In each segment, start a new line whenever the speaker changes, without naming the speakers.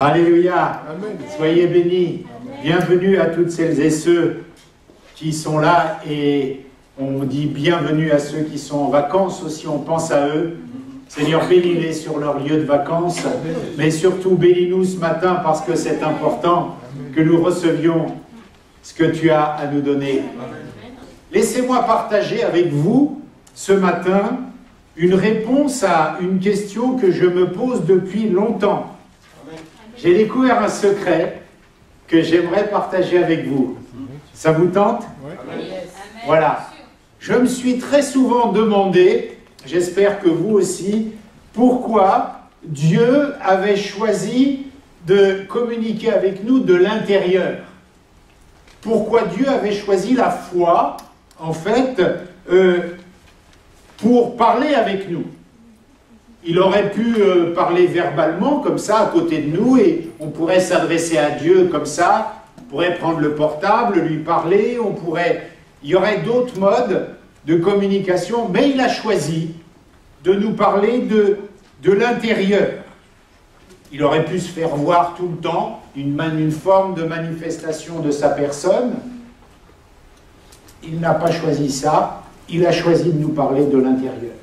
Alléluia.
Amen.
Soyez bénis.
Amen.
Bienvenue à toutes celles et ceux qui sont là, et on dit bienvenue à ceux qui sont en vacances aussi, on pense à eux. Seigneur, bénis-les sur leur lieu de vacances, mais surtout bénis-nous ce matin parce que c'est important que nous recevions ce que tu as à nous donner. Laissez-moi partager avec vous ce matin une réponse à une question que je me pose depuis longtemps. J'ai découvert un secret que j'aimerais partager avec vous. Ça vous tente? Voilà. Je me suis très souvent demandé, j'espère que vous aussi, pourquoi Dieu avait choisi de communiquer avec nous de l'intérieur. Pourquoi Dieu avait choisi la foi, en fait, pour parler avec nous. Il aurait pu parler verbalement, comme ça, à côté de nous, et on pourrait s'adresser à Dieu comme ça, on pourrait prendre le portable, lui parler, il y aurait d'autres modes de communication, mais il a choisi de nous parler de l'intérieur. Il aurait pu se faire voir tout le temps, une forme de manifestation de sa personne. Il n'a pas choisi ça, il a choisi de nous parler de l'intérieur.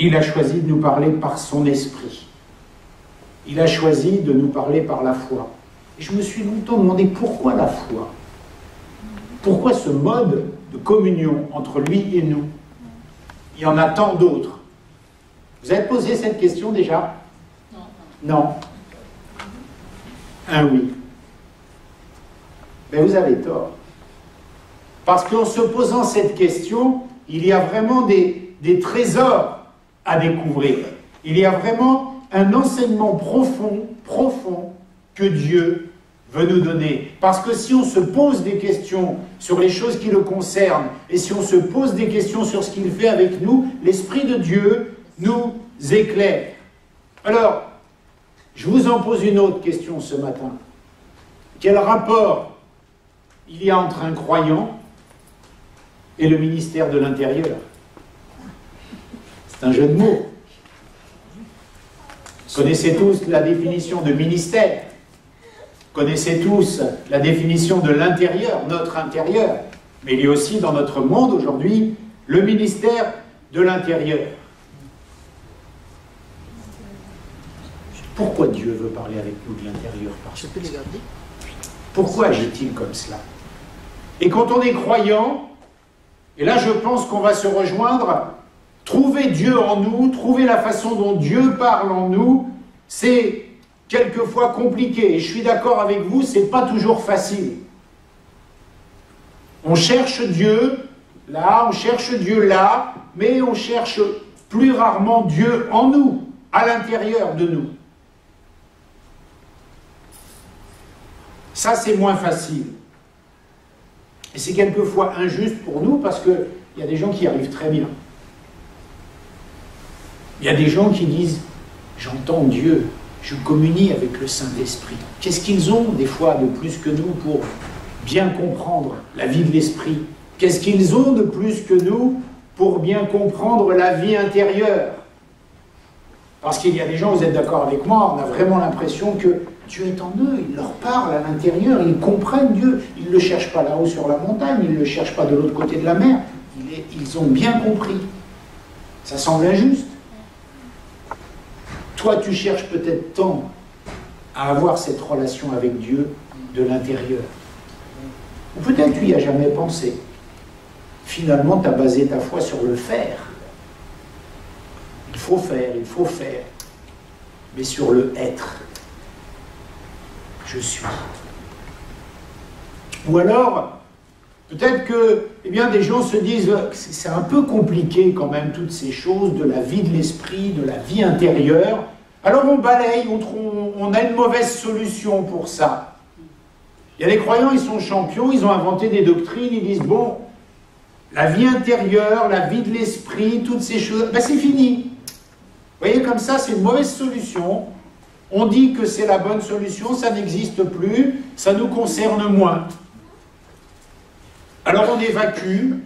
Il a choisi de nous parler par son esprit. Il a choisi de nous parler par la foi. Et je me suis longtemps demandé pourquoi la foi? Pourquoi ce mode de communion entre lui et nous? Il y en a tant d'autres. Vous avez posé cette question déjà? Non. Un oui. Mais vous avez tort. Parce qu'en se posant cette question, il y a vraiment des trésors à découvrir. Il y a vraiment un enseignement profond que Dieu veut nous donner. Parce que si on se pose des questions sur les choses qui le concernent, et si on se pose des questions sur ce qu'il fait avec nous, l'Esprit de Dieu nous éclaire. Alors, je vous en pose une autre question ce matin. Quel rapport il y a entre un croyant et le ministère de l'Intérieur? C'est un jeu de mots. Vous connaissez tous la définition de ministère. Vous connaissez tous la définition de l'intérieur, notre intérieur. Mais il y a aussi dans notre monde aujourd'hui le ministère de l'Intérieur. Pourquoi Dieu veut parler avec nous de l'intérieur? Pourquoi agit-il comme cela? Et quand on est croyant, et là je pense qu'on va se rejoindre, trouver Dieu en nous, trouver la façon dont Dieu parle en nous, c'est quelquefois compliqué. Et je suis d'accord avec vous, c'est pas toujours facile. On cherche Dieu là, on cherche Dieu là, mais on cherche plus rarement Dieu en nous, à l'intérieur de nous. Ça, c'est moins facile. Et c'est quelquefois injuste pour nous parce qu'il y a des gens qui y arrivent très bien. Il y a des gens qui disent « J'entends Dieu, je communie avec le Saint-Esprit ». Qu'est-ce qu'ils ont des fois de plus que nous pour bien comprendre la vie de l'Esprit? Qu'est-ce qu'ils ont de plus que nous pour bien comprendre la vie intérieure? Parce qu'il y a des gens, vous êtes d'accord avec moi, on a vraiment l'impression que Dieu est en eux, il leur parle à l'intérieur, ils comprennent Dieu. Ils ne le cherchent pas là-haut sur la montagne, ils ne le cherchent pas de l'autre côté de la mer. Ils ont bien compris. Ça semble injuste. Toi, tu cherches peut-être tant à avoir cette relation avec Dieu de l'intérieur. Ou peut-être tu n'y as jamais pensé. Finalement, tu as basé ta foi sur le faire. Il faut faire. Mais sur le être. Je suis. Ou alors, peut-être que des gens se disent c'est un peu compliqué quand même, toutes ces choses de la vie de l'esprit, de la vie intérieure. Alors on balaye, on a une mauvaise solution pour ça. Il y a des croyants, ils sont champions, ils ont inventé des doctrines, ils disent bon, la vie intérieure, la vie de l'esprit, toutes ces choses, c'est fini. Vous voyez, comme ça, c'est une mauvaise solution. On dit que c'est la bonne solution, ça n'existe plus, ça nous concerne moins. Alors on évacue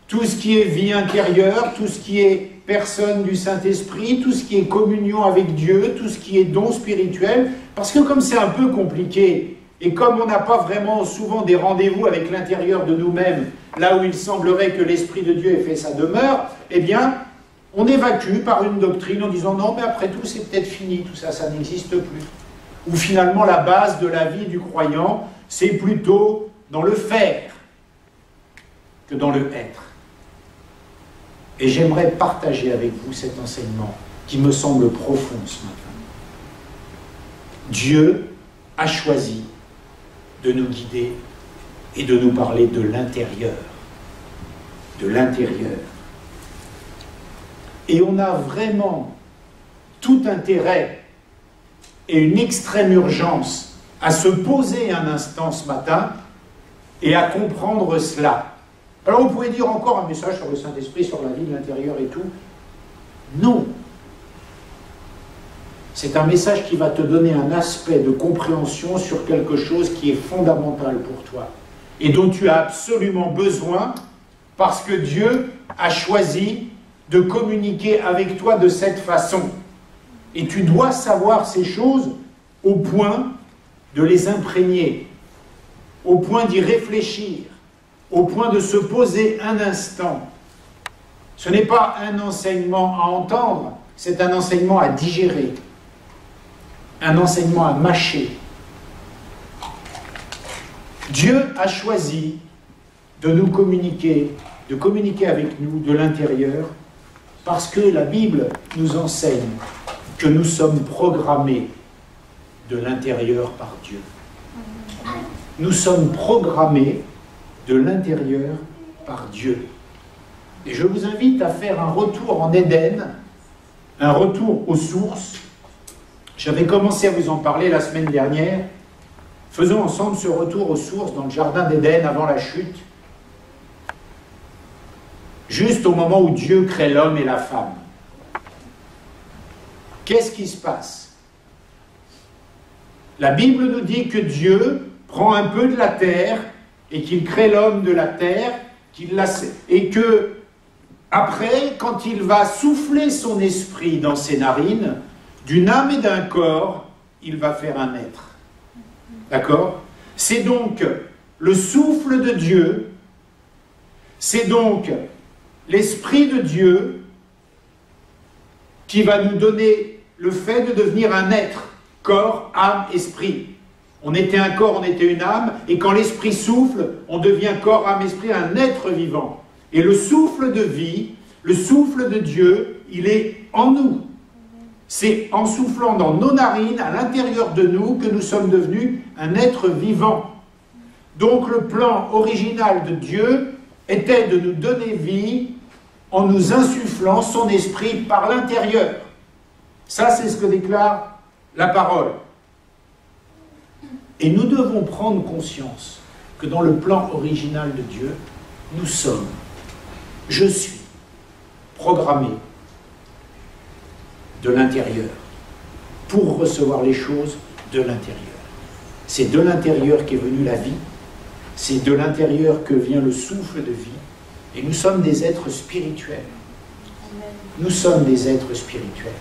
tout ce qui est vie intérieure, tout ce qui est personne du Saint-Esprit, tout ce qui est communion avec Dieu, tout ce qui est don spirituel, parce que comme c'est un peu compliqué, et comme on n'a pas vraiment souvent des rendez-vous avec l'intérieur de nous-mêmes, là où il semblerait que l'Esprit de Dieu ait fait sa demeure, eh bien, on évacue par une doctrine en disant non, mais après tout, c'est peut-être fini, tout ça, ça n'existe plus. Ou finalement, la base de la vie du croyant, c'est plutôt dans le faire que dans le être. Et j'aimerais partager avec vous cet enseignement qui me semble profond ce matin. Dieu a choisi de nous guider et de nous parler de l'intérieur. De l'intérieur. Et on a vraiment tout intérêt et une extrême urgence à se poser un instant ce matin et à comprendre cela. Alors vous pouvez dire encore un message sur le Saint-Esprit, sur la vie de l'intérieur et tout. Non. C'est un message qui va te donner un aspect de compréhension sur quelque chose qui est fondamental pour toi et dont tu as absolument besoin parce que Dieu a choisi de communiquer avec toi de cette façon. Et tu dois savoir ces choses au point de les imprégner, au point d'y réfléchir, au point de se poser un instant. Ce n'est pas un enseignement à entendre, c'est un enseignement à digérer, un enseignement à mâcher. Dieu a choisi de nous communiquer, de communiquer avec nous de l'intérieur, parce que la Bible nous enseigne que nous sommes programmés de l'intérieur par Dieu. Nous sommes programmés de l'intérieur par Dieu. Et je vous invite à faire un retour en Éden, un retour aux sources. J'avais commencé à vous en parler la semaine dernière. Faisons ensemble ce retour aux sources dans le jardin d'Éden avant la chute. Juste au moment où Dieu crée l'homme et la femme. Qu'est-ce qui se passe? La Bible nous dit que Dieu prend un peu de la terre et qu'il crée l'homme de la terre, et que après, quand il va souffler son esprit dans ses narines, d'une âme et d'un corps, il va faire un être. D'accord? C'est donc le souffle de Dieu, c'est donc l'Esprit de Dieu qui va nous donner le fait de devenir un être, corps, âme, esprit. On était un corps, on était une âme, et quand l'Esprit souffle, on devient corps, âme, esprit, un être vivant. Et le souffle de vie, le souffle de Dieu, il est en nous. C'est en soufflant dans nos narines, à l'intérieur de nous, que nous sommes devenus un être vivant. Donc le plan original de Dieu était de nous donner vie en nous insufflant son esprit par l'intérieur. Ça, c'est ce que déclare la parole. Et nous devons prendre conscience que dans le plan original de Dieu, nous sommes, je suis, programmé de l'intérieur pour recevoir les choses de l'intérieur. C'est de l'intérieur qu'est venue la vie, c'est de l'intérieur que vient le souffle de vie, et nous sommes des êtres spirituels. Nous sommes des êtres spirituels.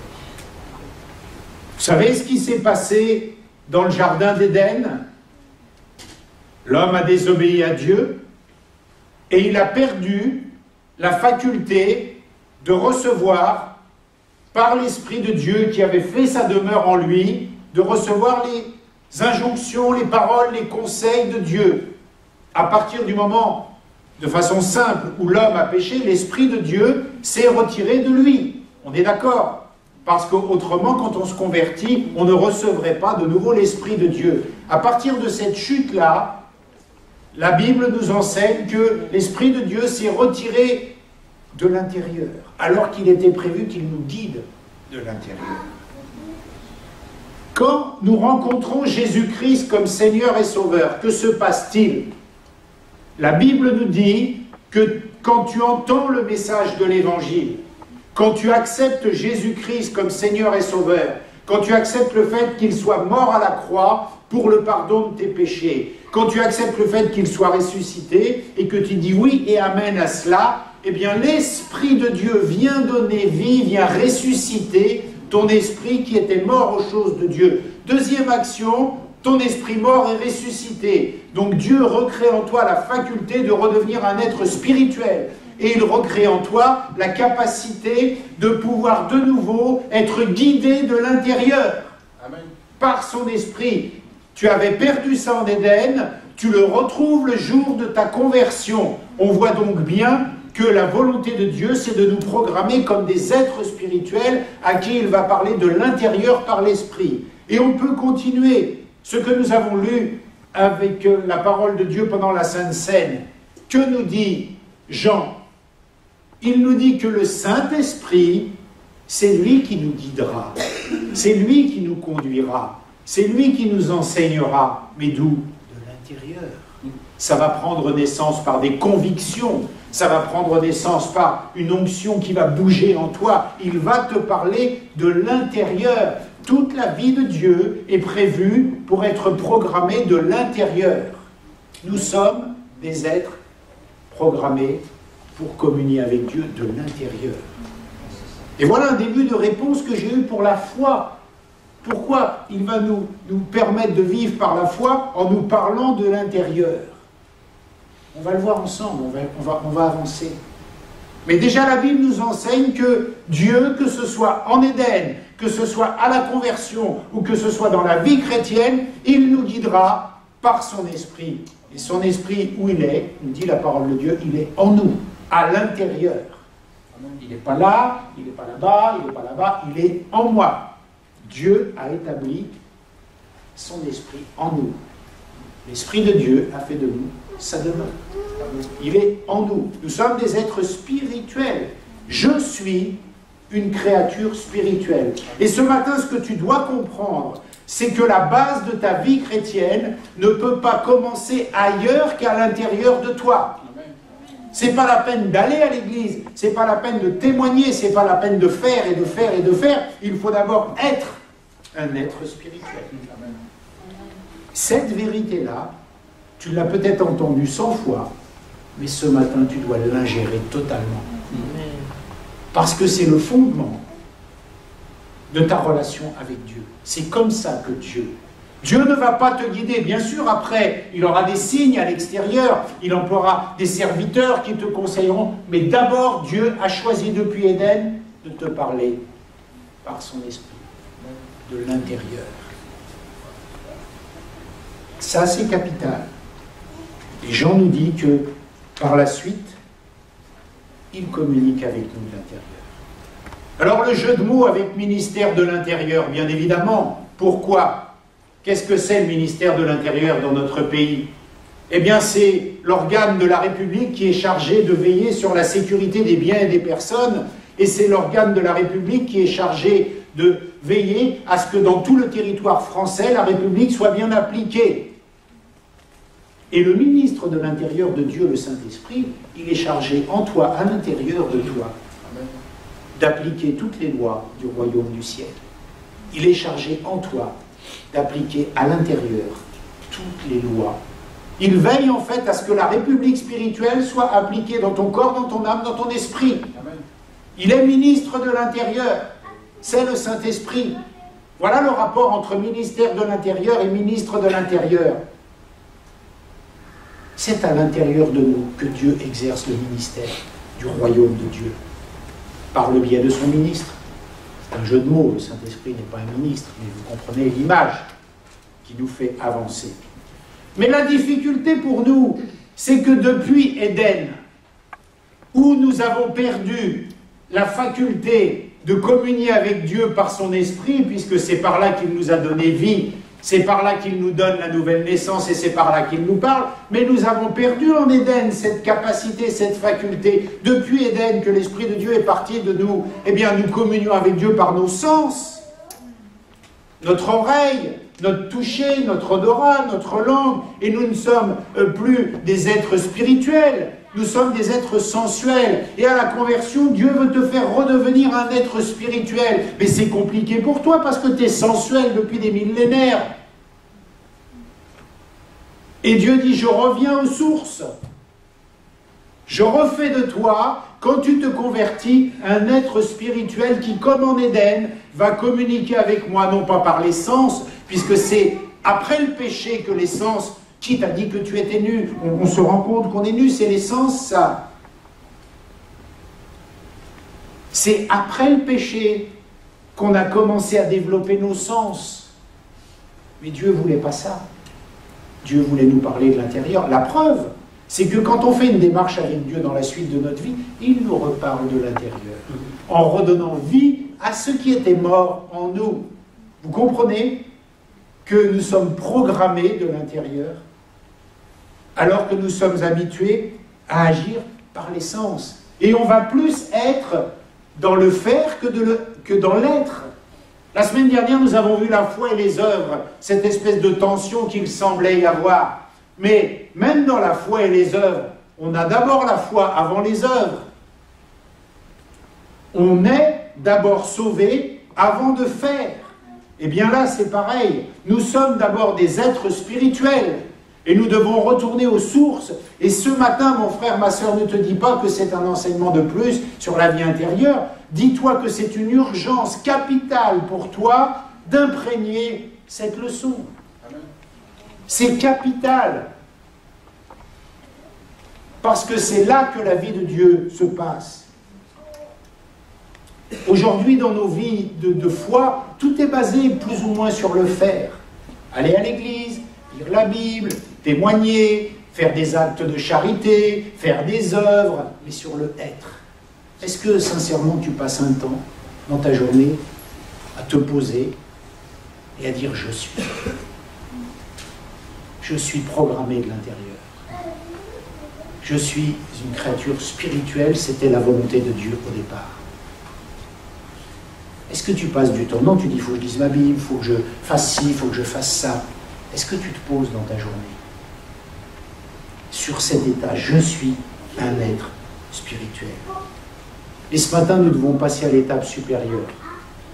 Vous savez ce qui s'est passé dans le jardin d'Éden? L'homme a désobéi à Dieu et il a perdu la faculté de recevoir par l'Esprit de Dieu qui avait fait sa demeure en lui, de recevoir les injonctions, les paroles, les conseils de Dieu. À partir du moment, de façon simple, où l'homme a péché, l'Esprit de Dieu s'est retiré de lui. On est d'accord? Parce qu'autrement, quand on se convertit, on ne recevrait pas de nouveau l'Esprit de Dieu. À partir de cette chute-là, la Bible nous enseigne que l'Esprit de Dieu s'est retiré de l'intérieur, alors qu'il était prévu qu'il nous guide de l'intérieur. Quand nous rencontrons Jésus-Christ comme Seigneur et Sauveur, que se passe-t-il? La Bible nous dit que quand tu entends le message de l'Évangile, quand tu acceptes Jésus-Christ comme Seigneur et Sauveur, quand tu acceptes le fait qu'il soit mort à la croix pour le pardon de tes péchés, quand tu acceptes le fait qu'il soit ressuscité et que tu dis oui et amen à cela, eh bien l'Esprit de Dieu vient donner vie, vient ressusciter ton esprit qui était mort aux choses de Dieu. Deuxième action, ton esprit mort est ressuscité. Donc Dieu recrée en toi la faculté de redevenir un être spirituel. Et il recrée en toi la capacité de pouvoir de nouveau être guidé de l'intérieur. Amen. Par son esprit. Tu avais perdu ça en Éden, tu le retrouves le jour de ta conversion. On voit donc bien que la volonté de Dieu, c'est de nous programmer comme des êtres spirituels à qui il va parler de l'intérieur par l'esprit. Et on peut continuer ce que nous avons lu avec la parole de Dieu pendant la Sainte Seine. Que nous dit Jean? Il nous dit que le Saint-Esprit, c'est lui qui nous guidera, c'est lui qui nous conduira, c'est lui qui nous enseignera. Mais d'où? De l'intérieur. Ça va prendre naissance par des convictions, ça va prendre naissance par une onction qui va bouger en toi. Il va te parler de l'intérieur. Toute la vie de Dieu est prévue pour être programmée de l'intérieur. Nous sommes des êtres programmés pour communier avec Dieu de l'intérieur. Et voilà un début de réponse que j'ai eu pour la foi. Pourquoi il va nous permettre de vivre par la foi en nous parlant de l'intérieur? On va le voir ensemble, on va avancer. Mais déjà la Bible nous enseigne que Dieu, que ce soit en Éden, que ce soit à la conversion ou que ce soit dans la vie chrétienne, il nous guidera par son esprit. Et son esprit, où il est, nous dit la parole de Dieu, il est en nous, à l'intérieur. Il n'est pas là, il n'est pas là-bas, il n'est pas là-bas, il est en moi. Dieu a établi son esprit en nous. L'esprit de Dieu a fait de nous sa demeure. Il est en nous. Nous sommes des êtres spirituels. Je suis une créature spirituelle. Et ce matin, ce que tu dois comprendre, c'est que la base de ta vie chrétienne ne peut pas commencer ailleurs qu'à l'intérieur de toi. C'est pas la peine d'aller à l'église, c'est pas la peine de témoigner, c'est pas la peine de faire et de faire et de faire. Il faut d'abord être un être spirituel. Cette vérité-là, tu l'as peut-être entendue 100 fois, mais ce matin, tu dois l'ingérer totalement. Parce que c'est le fondement de ta relation avec Dieu. C'est comme ça que Dieu ne va pas te guider. Bien sûr, après, il aura des signes à l'extérieur, il emploiera des serviteurs qui te conseilleront, mais d'abord, Dieu a choisi depuis Éden de te parler par son esprit, de l'intérieur. Ça, c'est capital. Et Jean nous dit que, par la suite, il communique avec nous de l'intérieur. Alors, le jeu de mots avec ministère de l'Intérieur, bien évidemment. Pourquoi? Qu'est-ce que c'est le ministère de l'Intérieur dans notre pays? Eh bien, c'est l'organe de la République qui est chargé de veiller sur la sécurité des biens et des personnes, et c'est l'organe de la République qui est chargé de veiller à ce que dans tout le territoire français, la République soit bien appliquée. Et le ministre de l'Intérieur de Dieu, le Saint-Esprit, il est chargé en toi, à l'intérieur de toi, d'appliquer toutes les lois du royaume du ciel. Il est chargé en toi d'appliquer à l'intérieur toutes les lois. Il veille en fait à ce que la République spirituelle soit appliquée dans ton corps, dans ton âme, dans ton esprit. Il est ministre de l'Intérieur. C'est le Saint-Esprit. Voilà le rapport entre ministère de l'Intérieur et ministre de l'Intérieur. C'est à l'intérieur de nous que Dieu exerce le ministère du royaume de Dieu, par le biais de son ministre. C'est un jeu de mots, le Saint-Esprit n'est pas un ministre, mais vous comprenez l'image qui nous fait avancer. Mais la difficulté pour nous, c'est que depuis Éden, où nous avons perdu la faculté de communier avec Dieu par son esprit, puisque c'est par là qu'il nous a donné vie, c'est par là qu'il nous donne la nouvelle naissance et c'est par là qu'il nous parle, mais nous avons perdu en Éden cette capacité, cette faculté. Depuis Éden, que l'Esprit de Dieu est parti de nous, eh bien nous communions avec Dieu par nos sens, notre oreille, notre toucher, notre odorat, notre langue, et nous ne sommes plus des êtres spirituels, nous sommes des êtres sensuels. Et à la conversion, Dieu veut te faire redevenir un être spirituel. Mais c'est compliqué pour toi parce que tu es sensuel depuis des millénaires. Et Dieu dit, je reviens aux sources. Je refais de toi quand tu te convertis, un être spirituel qui, comme en Éden, va communiquer avec moi, non pas par les sens, puisque c'est après le péché que les sens, qui t'a dit que tu étais nu? On se rend compte qu'on est nu, c'est les sens, ça. C'est après le péché qu'on a commencé à développer nos sens. Mais Dieu ne voulait pas ça. Dieu voulait nous parler de l'intérieur. La preuve, c'est que quand on fait une démarche avec Dieu dans la suite de notre vie, il nous reparle de l'intérieur, en redonnant vie à ce qui était mort en nous. Vous comprenez que nous sommes programmés de l'intérieur, alors que nous sommes habitués à agir par les sens. Et on va plus être dans le faire que dans l'être. La semaine dernière, nous avons vu la foi et les œuvres, cette espèce de tension qu'il semblait y avoir. Mais même dans la foi et les œuvres, on a d'abord la foi avant les œuvres. On est d'abord sauvé avant de faire. Et bien là, c'est pareil. Nous sommes d'abord des êtres spirituels. Et nous devons retourner aux sources. Et ce matin, mon frère, ma sœur, ne te dis pas que c'est un enseignement de plus sur la vie intérieure. Dis-toi que c'est une urgence capitale pour toi d'imprégner cette leçon. C'est capital. Parce que c'est là que la vie de Dieu se passe. Aujourd'hui, dans nos vies de foi, tout est basé plus ou moins sur le faire. Aller à l'église, lire la Bible, témoigner, faire des actes de charité, faire des œuvres, mais sur le être. Est-ce que, sincèrement, tu passes un temps dans ta journée à te poser et à dire « je suis ». Je suis programmé de l'intérieur. Je suis une créature spirituelle, c'était la volonté de Dieu au départ. Est-ce que tu passes du temps? Non, tu dis, il faut que je lise ma Bible, il faut que je fasse ci, il faut que je fasse ça. Est-ce que tu te poses dans ta journée sur cet état, je suis un être spirituel? Et ce matin, nous devons passer à l'étape supérieure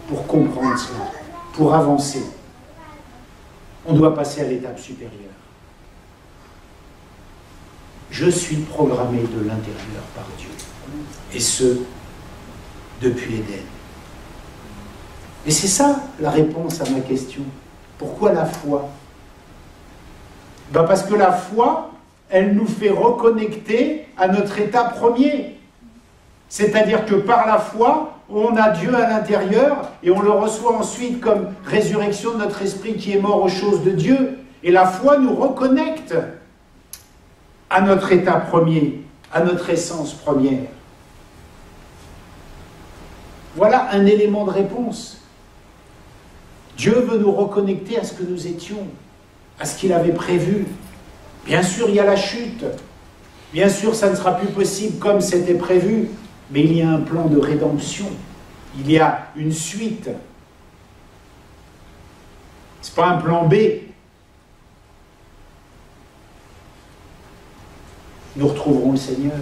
pour comprendre cela, pour avancer. On doit passer à l'étape supérieure. Je suis programmé de l'intérieur par Dieu, et ce, depuis Éden. Et c'est ça la réponse à ma question. Pourquoi la foi? Parce que la foi, elle nous fait reconnecter à notre état premier. C'est-à-dire que par la foi, on a Dieu à l'intérieur et on le reçoit ensuite comme résurrection de notre esprit qui est mort aux choses de Dieu. Et la foi nous reconnecte à notre état premier, à notre essence première. Voilà un élément de réponse. Dieu veut nous reconnecter à ce que nous étions, à ce qu'il avait prévu. Bien sûr, il y a la chute. Bien sûr, ça ne sera plus possible comme c'était prévu. Mais il y a un plan de rédemption. Il y a une suite. Ce n'est pas un plan B. Nous retrouverons le Seigneur.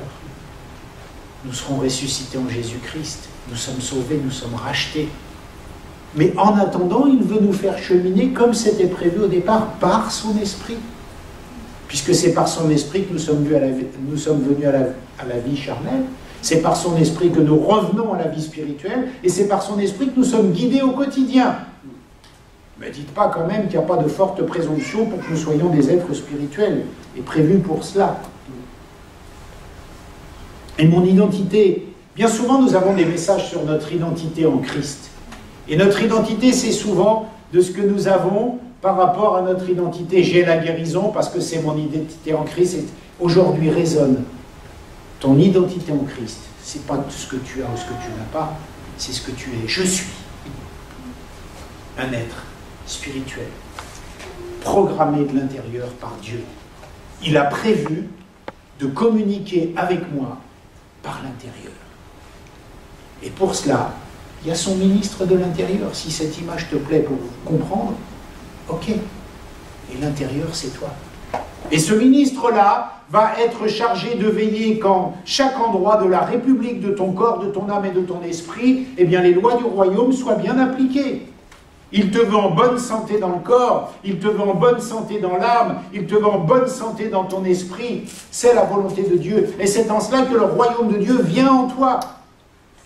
Nous serons ressuscités en Jésus-Christ. Nous sommes sauvés, nous sommes rachetés. Mais en attendant, il veut nous faire cheminer comme c'était prévu au départ, par son esprit. Puisque c'est par son esprit que nous sommes venus à la vie charnelle, c'est par son esprit que nous revenons à la vie spirituelle, et c'est par son esprit que nous sommes guidés au quotidien. Mais dites pas quand même qu'il n'y a pas de forte présomption pour que nous soyons des êtres spirituels, et prévus pour cela. Et mon identité, bien souvent nous avons des messages sur notre identité en Christ. Et notre identité, c'est souvent de ce que nous avons par rapport à notre identité. J'ai la guérison parce que c'est mon identité en Christ. Et aujourd'hui résonne. Ton identité en Christ, ce n'est pas ce que tu as ou ce que tu n'as pas, c'est ce que tu es. Je suis un être spirituel, programmé de l'intérieur par Dieu. Il a prévu de communiquer avec moi par l'intérieur. Et pour cela, il y a son ministre de l'Intérieur. Si cette image te plaît pour comprendre, ok. Et l'intérieur, c'est toi. Et ce ministre-là va être chargé de veiller qu'en chaque endroit de la République, de ton corps, de ton âme et de ton esprit, eh bien, les lois du royaume soient bien appliquées. Il te veut en bonne santé dans le corps, il te veut en bonne santé dans l'âme, il te veut en bonne santé dans ton esprit. C'est la volonté de Dieu. Et c'est en cela que le royaume de Dieu vient en toi.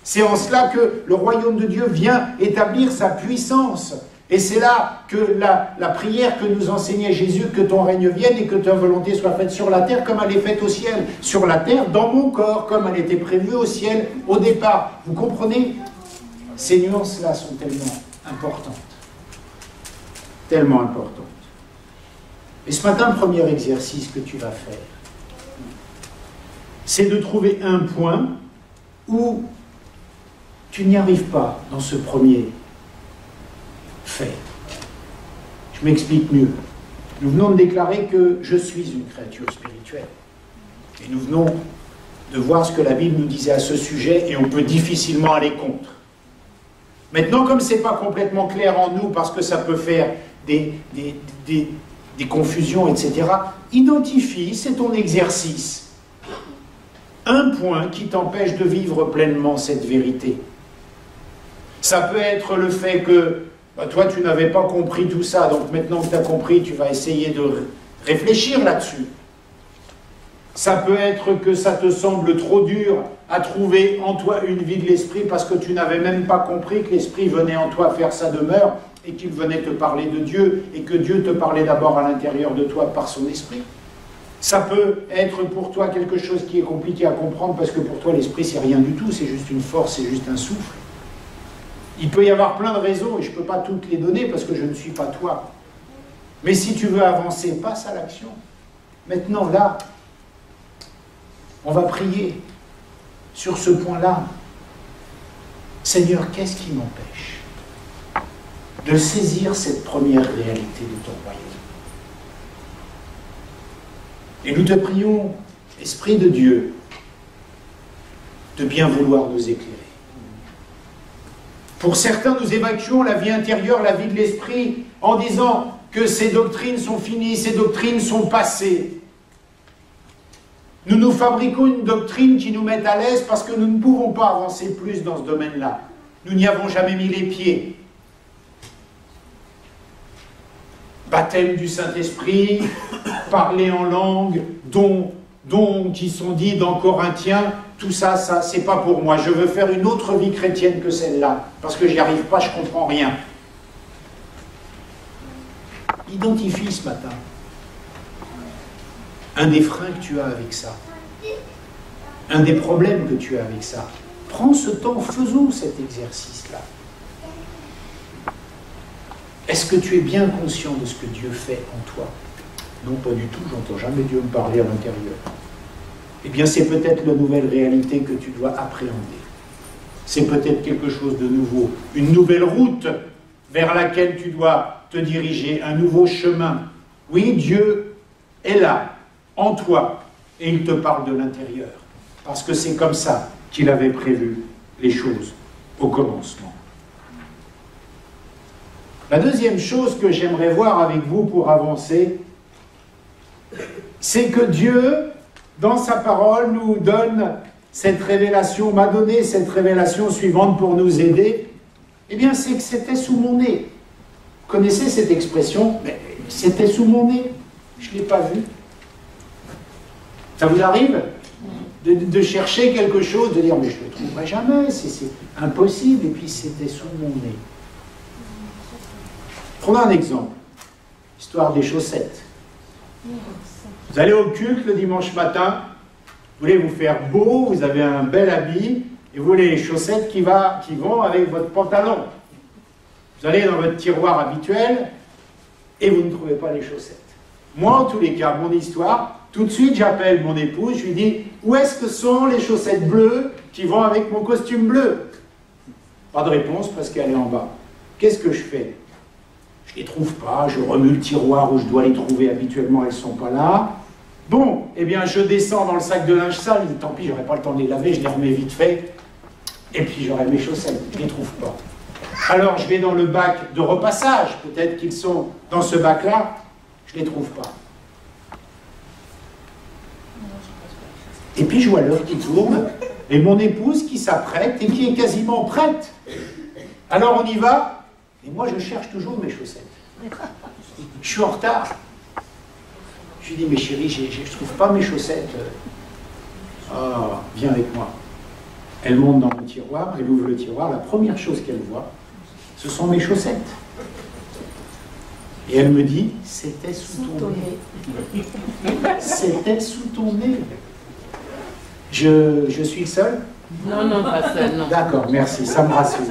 C'est en cela que le royaume de Dieu vient établir sa puissance. Et c'est là que la prière que nous enseignait Jésus, que ton règne vienne et que ta volonté soit faite sur la terre comme elle est faite au ciel. Sur la terre, dans mon corps, comme elle était prévue au ciel au départ. Vous comprenez? Ces nuances-là sont tellement importantes. Tellement importantes. Et ce matin, le premier exercice que tu vas faire, c'est de trouver un point où tu n'y arrives pas dans ce premier fait. Je m'explique mieux. Nous venons de déclarer que je suis une créature spirituelle. Et nous venons de voir ce que la Bible nous disait à ce sujet et on peut difficilement aller contre. Maintenant, comme ce n'est pas complètement clair en nous parce que ça peut faire des confusions, etc., identifie, c'est ton exercice, un point qui t'empêche de vivre pleinement cette vérité. Ça peut être le fait que toi, tu n'avais pas compris tout ça, donc maintenant que tu as compris, tu vas essayer de réfléchir là-dessus. Ça peut être que ça te semble trop dur à trouver en toi une vie de l'esprit parce que tu n'avais même pas compris que l'esprit venait en toi faire sa demeure et qu'il venait te parler de Dieu et que Dieu te parlait d'abord à l'intérieur de toi par son esprit. Ça peut être pour toi quelque chose qui est compliqué à comprendre parce que pour toi l'esprit c'est rien du tout, c'est juste une force, c'est juste un souffle. Il peut y avoir plein de raisons et je ne peux pas toutes les donner parce que je ne suis pas toi. Mais si tu veux avancer, passe à l'action. Maintenant là, on va prier sur ce point-là. Seigneur, qu'est-ce qui m'empêche de saisir cette première réalité de ton royaume? Et nous te prions, Esprit de Dieu, de bien vouloir nous éclairer. Pour certains, nous évacuons la vie intérieure, la vie de l'esprit, en disant que ces doctrines sont finies, ces doctrines sont passées. Nous nous fabriquons une doctrine qui nous met à l'aise parce que nous ne pouvons pas avancer plus dans ce domaine-là. Nous n'y avons jamais mis les pieds. Baptême du Saint-Esprit, parler en langue, dons qui sont dits dans Corinthiens, tout ça, c'est pas pour moi. Je veux faire une autre vie chrétienne que celle-là, parce que j'y arrive pas, je comprends rien. Identifie ce matin un des freins que tu as avec ça, un des problèmes que tu as avec ça. Prends ce temps, faisons cet exercice-là. Est-ce que tu es bien conscient de ce que Dieu fait en toi? Non, pas du tout, j'entends jamais Dieu me parler à l'intérieur. Eh bien, c'est peut-être la nouvelle réalité que tu dois appréhender. C'est peut-être quelque chose de nouveau, une nouvelle route vers laquelle tu dois te diriger, un nouveau chemin. Oui, Dieu est là, en toi, et il te parle de l'intérieur. Parce que c'est comme ça qu'il avait prévu les choses au commencement. La deuxième chose que j'aimerais voir avec vous pour avancer, c'est que Dieu, dans sa parole, nous donne cette révélation, m'a donné cette révélation suivante pour nous aider. Eh bien, c'est que c'était sous mon nez. Vous connaissez cette expression? Mais c'était sous mon nez. Je ne l'ai pas vu. Ça vous arrive de chercher quelque chose, de dire mais je ne le trouverai jamais, c'est impossible, et puis c'était sous mon nez. Prenons un exemple. Histoire des chaussettes. Vous allez au culte le dimanche matin, vous voulez vous faire beau, vous avez un bel habit, et vous voulez les chaussettes qui vont avec votre pantalon. Vous allez dans votre tiroir habituel, et vous ne trouvez pas les chaussettes. Moi, en tous les cas, mon histoire, tout de suite, j'appelle mon épouse, je lui dis « Où est-ce que sont les chaussettes bleues qui vont avec mon costume bleu ?» Pas de réponse parce qu'elle est en bas. Qu'est-ce que je fais? Je ne les trouve pas, je remue le tiroir où je dois les trouver habituellement, elles ne sont pas là. Bon, eh bien, je descends dans le sac de linge sale, je dis, tant pis, j'aurais pas le temps de les laver, je les remets vite fait, et puis j'aurai mes chaussettes, je ne les trouve pas. Alors, je vais dans le bac de repassage, peut-être qu'ils sont dans ce bac-là, je ne les trouve pas. Et puis, je vois l'heure qui tourne, et mon épouse qui s'apprête, et qui est quasiment prête. Alors, on y va. Et moi, je cherche toujours mes chaussettes. Je suis en retard. Je lui dis, mais chérie, je ne trouve pas mes chaussettes. Ah, viens avec moi. Elle monte dans mon tiroir, elle ouvre le tiroir. La première chose qu'elle voit, ce sont mes chaussettes. Et elle me dit, c'était sous ton nez. C'était sous ton nez. Je suis le seul?
Non, non, pas seul, non.
D'accord, merci, ça me rassure.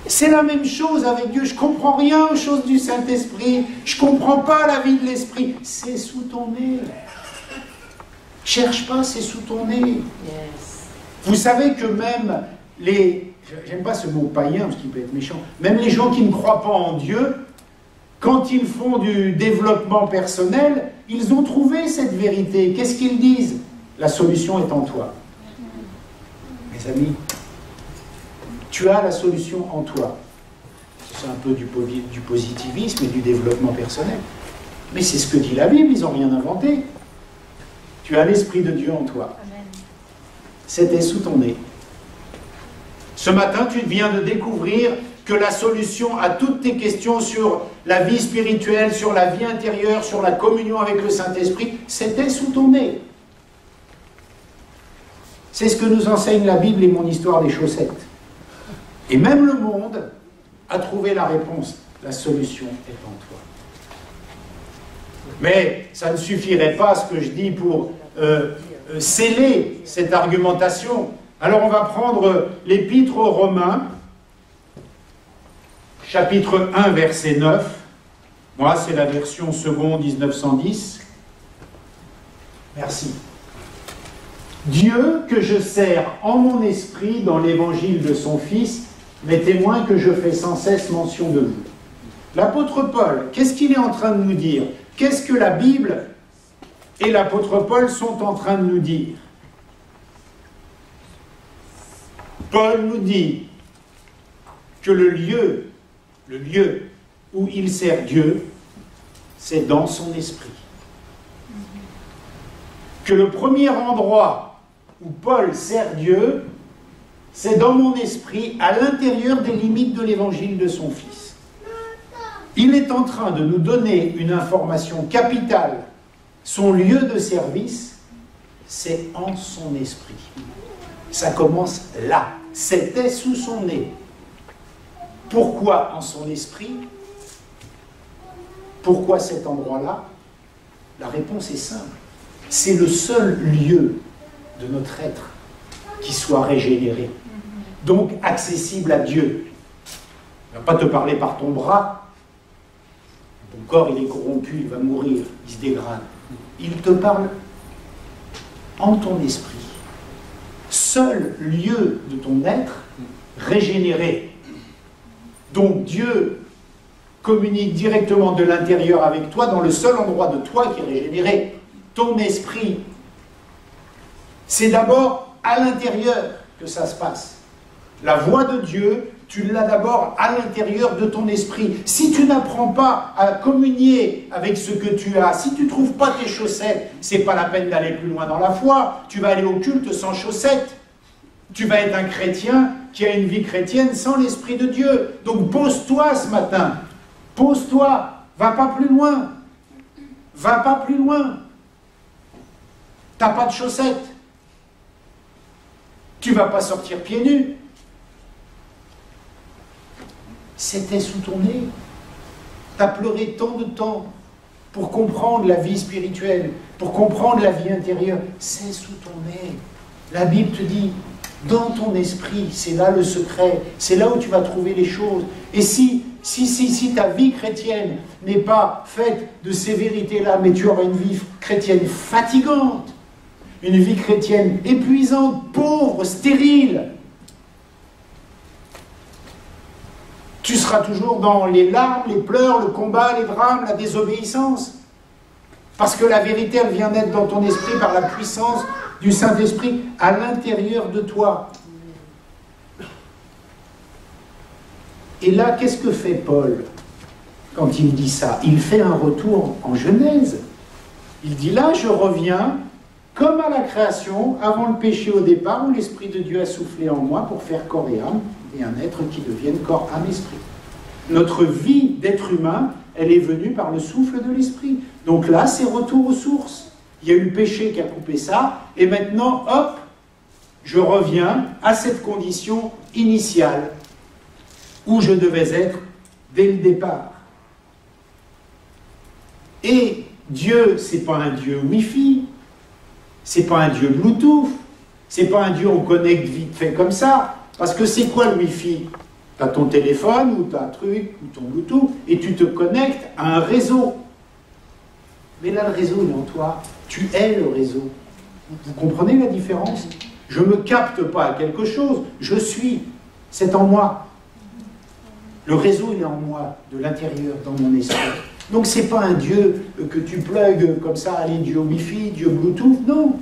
C'est la même chose avec Dieu. Je ne comprends rien aux choses du Saint-Esprit. Je ne comprends pas la vie de l'Esprit. C'est sous ton nez. Cherche pas, c'est sous ton nez.
Yes.
Vous savez que même les... J'aime pas ce mot païen parce qu'il peut être méchant. Même les gens qui ne croient pas en Dieu, quand ils font du développement personnel, ils ont trouvé cette vérité. Qu'est-ce qu'ils disent? La solution est en toi. Mes amis, tu as la solution en toi. C'est un peu du positivisme et du développement personnel. Mais c'est ce que dit la Bible, ils n'ont rien inventé. Tu as l'Esprit de Dieu en toi. C'était sous ton nez. Ce matin, tu viens de découvrir que la solution à toutes tes questions sur la vie spirituelle, sur la vie intérieure, sur la communion avec le Saint-Esprit, c'était sous ton nez. C'est ce que nous enseigne la Bible et mon histoire des chaussettes. Et même le monde a trouvé la réponse. La solution est en toi. Mais ça ne suffirait pas, ce que je dis, pour sceller cette argumentation. Alors on va prendre l'Épître aux Romains, chapitre 1, verset 9. Moi, c'est la version seconde 1910. Merci. Dieu que je sers en mon esprit dans l'évangile de son Fils, m'est témoin que je fais sans cesse mention de vous. L'apôtre Paul, qu'est-ce qu'il est en train de nous dire? Qu'est-ce que la Bible et l'apôtre Paul sont en train de nous dire? Paul nous dit que le lieu où il sert Dieu, c'est dans son esprit. Que le premier endroit où Paul sert Dieu, c'est dans mon esprit, à l'intérieur des limites de l'évangile de son Fils. Il est en train de nous donner une information capitale. Son lieu de service, c'est en son esprit. Ça commence là. C'était sous son nez. Pourquoi en son esprit? Pourquoi cet endroit-là? La réponse est simple. C'est le seul lieu de notre être qui soit régénéré. Donc accessible à Dieu. Il ne va pas te parler par ton bras. Ton corps, il est corrompu, il va mourir, il se dégrade. Il te parle en ton esprit. Seul lieu de ton être régénéré. Donc Dieu communique directement de l'intérieur avec toi dans le seul endroit de toi qui est régénéré, ton esprit. C'est d'abord à l'intérieur que ça se passe. La voix de Dieu, tu l'as d'abord à l'intérieur de ton esprit. Si tu n'apprends pas à communier avec ce que tu as, si tu ne trouves pas tes chaussettes, c'est pas la peine d'aller plus loin dans la foi. Tu vas aller au culte sans chaussettes. Tu vas être un chrétien qui a une vie chrétienne sans l'Esprit de Dieu. Donc pose-toi ce matin. Pose-toi. Va pas plus loin. Va pas plus loin. T'as pas de chaussettes. Tu vas pas sortir pieds nus. C'était sous ton nez. Tu as pleuré tant de temps pour comprendre la vie spirituelle, pour comprendre la vie intérieure. C'est sous ton nez. La Bible te dit, dans ton esprit, c'est là le secret, c'est là où tu vas trouver les choses. Et si ta vie chrétienne n'est pas faite de ces vérités-là, mais tu auras une vie chrétienne fatigante, une vie chrétienne épuisante, pauvre, stérile, tu seras toujours dans les larmes, les pleurs, le combat, les drames, la désobéissance. Parce que la vérité, elle vient d'être dans ton esprit par la puissance du Saint-Esprit à l'intérieur de toi. Et là, qu'est-ce que fait Paul quand il dit ça? Il fait un retour en Genèse. Il dit là, je reviens comme à la création, avant le péché au départ, où l'Esprit de Dieu a soufflé en moi pour faire corps et âme, et un être qui devienne corps, âme, esprit. Notre vie d'être humain, elle est venue par le souffle de l'Esprit. Donc là, c'est retour aux sources. Il y a eu le péché qui a coupé ça, et maintenant, hop, je reviens à cette condition initiale, où je devais être dès le départ. Et Dieu, c'est pas un Dieu Wi-Fi, c'est pas un Dieu Bluetooth, c'est pas un Dieu on connecte vite fait comme ça, parce que c'est quoi le Wi-Fi? Tu as ton téléphone, ou tu as un truc, ou ton Bluetooth, et tu te connectes à un réseau. Mais là, le réseau, il est en toi. Tu es le réseau. Vous comprenez la différence? Je ne me capte pas à quelque chose, je suis. C'est en moi. Le réseau, il est en moi, de l'intérieur, dans mon esprit. Donc, ce n'est pas un Dieu que tu plugues comme ça, allez, Dieu Wi-Fi, Dieu Bluetooth, non.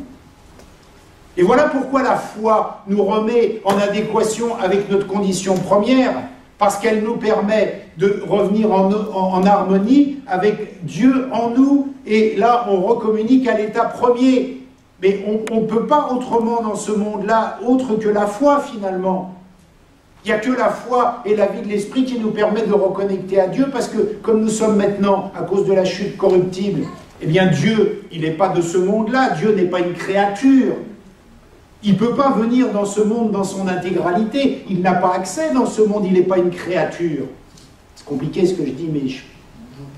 Et voilà pourquoi la foi nous remet en adéquation avec notre condition première, parce qu'elle nous permet de revenir en harmonie avec Dieu en nous, et là, on recommunique à l'état premier. Mais on ne peut pas autrement dans ce monde-là, autre que la foi, finalement. Il n'y a que la foi et la vie de l'esprit qui nous permettent de reconnecter à Dieu, parce que comme nous sommes maintenant, à cause de la chute corruptible, eh bien Dieu, il n'est pas de ce monde-là, Dieu n'est pas une créature. Il ne peut pas venir dans ce monde dans son intégralité, il n'a pas accès dans ce monde, il n'est pas une créature. C'est compliqué ce que je dis, mais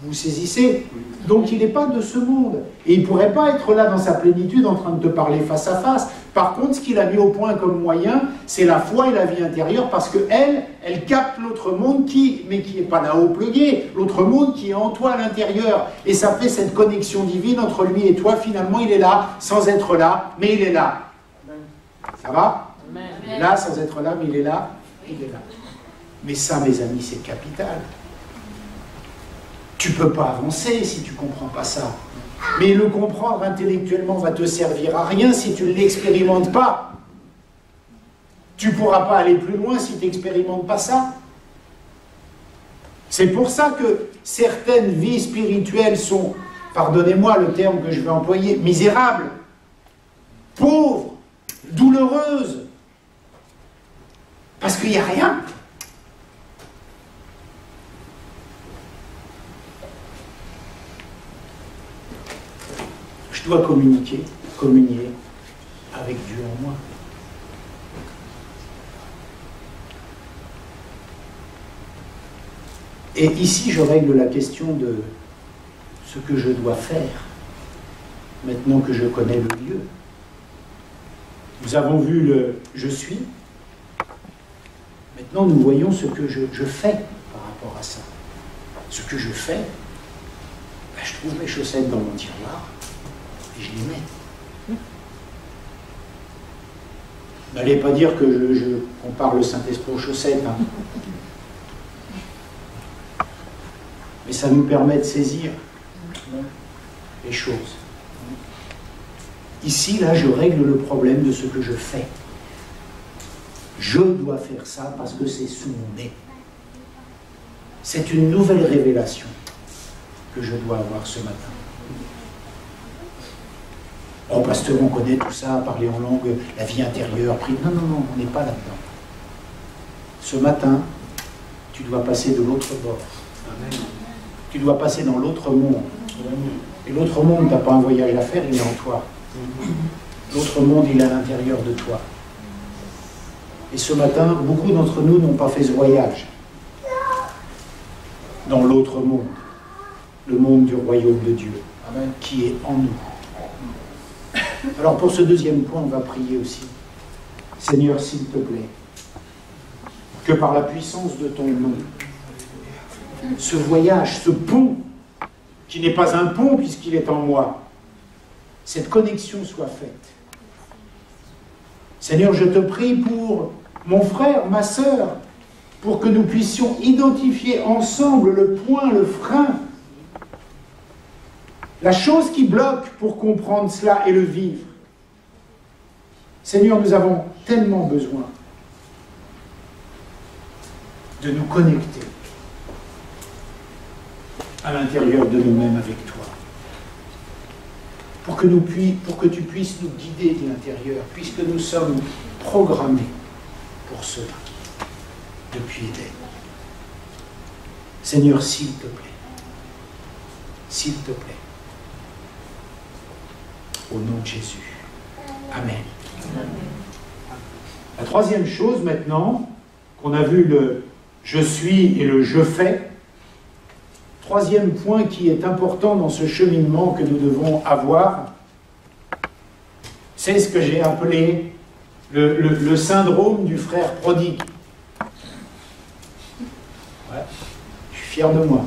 vous saisissez? Donc il n'est pas de ce monde. Et il ne pourrait pas être là dans sa plénitude en train de te parler face à face. Par contre, ce qu'il a mis au point comme moyen, c'est la foi et la vie intérieure, parce qu'elle, elle capte l'autre monde mais qui n'est pas là-haut plugué, l'autre monde qui est en toi à l'intérieur. Et ça fait cette connexion divine entre lui et toi. Finalement, il est là, sans être là, mais il est là. Ça va? Il est là, sans être là, mais il est là, il est là. Mais ça, mes amis, c'est capital. Tu ne peux pas avancer si tu ne comprends pas ça. Mais le comprendre intellectuellement va te servir à rien si tu ne l'expérimentes pas. Tu ne pourras pas aller plus loin si tu n'expérimentes pas ça. C'est pour ça que certaines vies spirituelles sont, pardonnez-moi le terme que je vais employer, misérables, pauvres, douloureuses. Parce qu'il n'y a rien. Je dois communier avec Dieu en moi. Et ici, je règle la question de ce que je dois faire, maintenant que je connais le lieu. Nous avons vu le « je suis ». Maintenant, nous voyons ce que je fais par rapport à ça. Ce que je fais, ben, je trouve mes chaussettes dans mon tiroir, et je les mets. N'allez pas dire que je compare le Saint-Esprit aux chaussettes. Hein. Mais ça nous permet de saisir les choses. Ici, là, je règle le problème de ce que je fais. Je dois faire ça parce que c'est sous mon nez. C'est une nouvelle révélation que je dois avoir ce matin. Oh, pasteur, on connaît tout ça, parler en langue, la vie intérieure, prier. Non, non, non, on n'est pas là-dedans. Ce matin, tu dois passer de l'autre bord. Amen. Tu dois passer dans l'autre monde. Et l'autre monde, tu n'as pas un voyage à faire, il est en toi. L'autre monde, il est à l'intérieur de toi. Et ce matin, beaucoup d'entre nous n'ont pas fait ce voyage. Dans l'autre monde. Le monde du royaume de Dieu. Amen. Qui est en nous. Alors pour ce deuxième point, on va prier aussi. Seigneur, s'il te plaît, que par la puissance de ton nom, ce voyage, ce pont, qui n'est pas un pont puisqu'il est en moi, cette connexion soit faite. Seigneur, je te prie pour mon frère, ma sœur, pour que nous puissions identifier ensemble le point, le frein, la chose qui bloque pour comprendre cela et le vivre. Seigneur, nous avons tellement besoin de nous connecter à l'intérieur de nous-mêmes avec toi. pour que tu puisses nous guider de l'intérieur, puisque nous sommes programmés pour cela, depuis Éden. Seigneur, s'il te plaît, s'il te plaît, au nom de Jésus. Amen. La troisième chose maintenant, qu'on a vu le « je suis » et le « je fais », troisième point qui est important dans ce cheminement que nous devons avoir, c'est ce que j'ai appelé le syndrome du frère prodigue. Ouais, je suis fier de moi.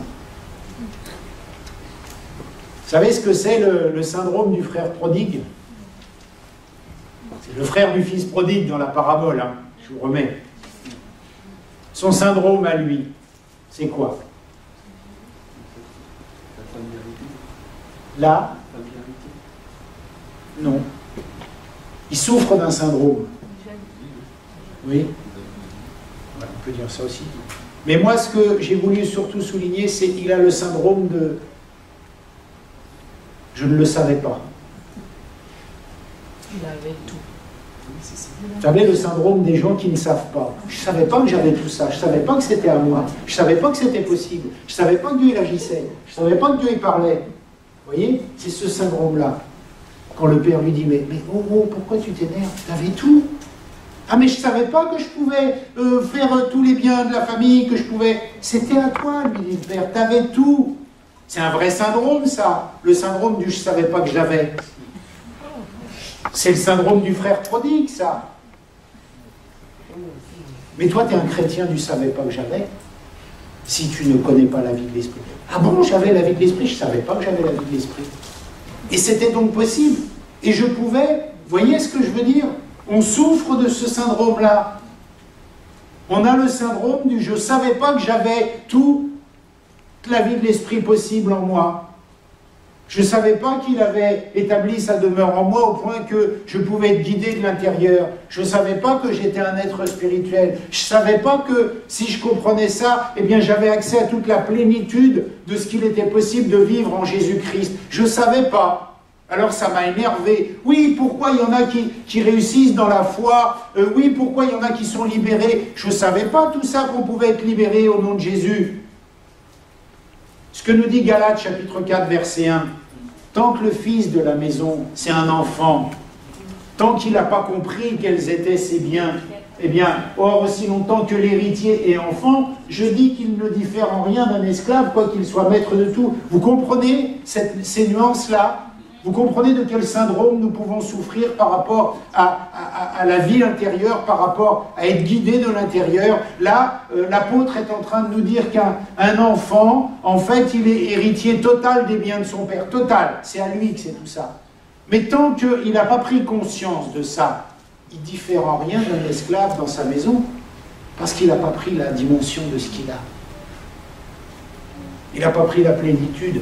Vous savez ce que c'est le syndrome du frère prodigue? C'est le frère du fils prodigue dans la parabole, hein, je vous remets. Son syndrome à lui, c'est quoi? Là, non. Il souffre d'un syndrome. Oui, on peut dire ça aussi. Mais moi, ce que j'ai voulu surtout souligner, c'est qu'il a le syndrome de « je ne le savais pas ».
Il avait tout.
Vous savez, le syndrome des gens qui ne savent pas. Je ne savais pas que j'avais tout ça. Je ne savais pas que c'était à moi. Je ne savais pas que c'était possible. Je ne savais pas que Dieu il agissait. Je ne savais pas que Dieu il parlait. Vous voyez, c'est ce syndrome-là. Quand le père lui dit, mais oh, pourquoi tu t'énerves? Tu avais tout. Ah, mais je ne savais pas que je pouvais faire tous les biens de la famille, que je pouvais... C'était à toi, lui dit le père. Tu avais tout. C'est un vrai syndrome, ça. Le syndrome du « je ne savais pas que j'avais ». C'est le syndrome du frère prodigue, ça. Mais toi, tu es un chrétien, tu ne savais pas que j'avais. Si tu ne connais pas la vie de l'esprit. Ah bon, j'avais la vie de l'esprit, je ne savais pas que j'avais la vie de l'esprit. Et c'était donc possible. Et je pouvais, voyez ce que je veux dire? On souffre de ce syndrome-là. On a le syndrome du « je ne savais pas que j'avais toute la vie de l'esprit possible en moi ». Je ne savais pas qu'il avait établi sa demeure en moi au point que je pouvais être guidé de l'intérieur. Je ne savais pas que j'étais un être spirituel. Je ne savais pas que si je comprenais ça, eh bien j'avais accès à toute la plénitude de ce qu'il était possible de vivre en Jésus-Christ. Je ne savais pas. Alors ça m'a énervé. Oui, pourquoi il y en a qui réussissent dans la foi? Oui, pourquoi il y en a qui sont libérés? Je ne savais pas tout ça qu'on pouvait être libéré au nom de Jésus. Ce que nous dit Galates chapitre 4 verset 1, tant que le fils de la maison, c'est un enfant, tant qu'il n'a pas compris quels étaient ses biens, eh bien, or aussi longtemps que l'héritier est enfant, je dis qu'il ne diffère en rien d'un esclave, quoi qu'il soit maître de tout. Vous comprenez ces nuances-là? Vous comprenez de quel syndrome nous pouvons souffrir par rapport à la vie intérieure, par rapport à être guidé de l'intérieur? Là, l'apôtre est en train de nous dire qu'un enfant, en fait, il est héritier total des biens de son père. Total, c'est à lui que c'est tout ça. Mais tant qu'il n'a pas pris conscience de ça, il ne diffère en rien d'un esclave dans sa maison, parce qu'il n'a pas pris la dimension de ce qu'il a. Il n'a pas pris la plénitude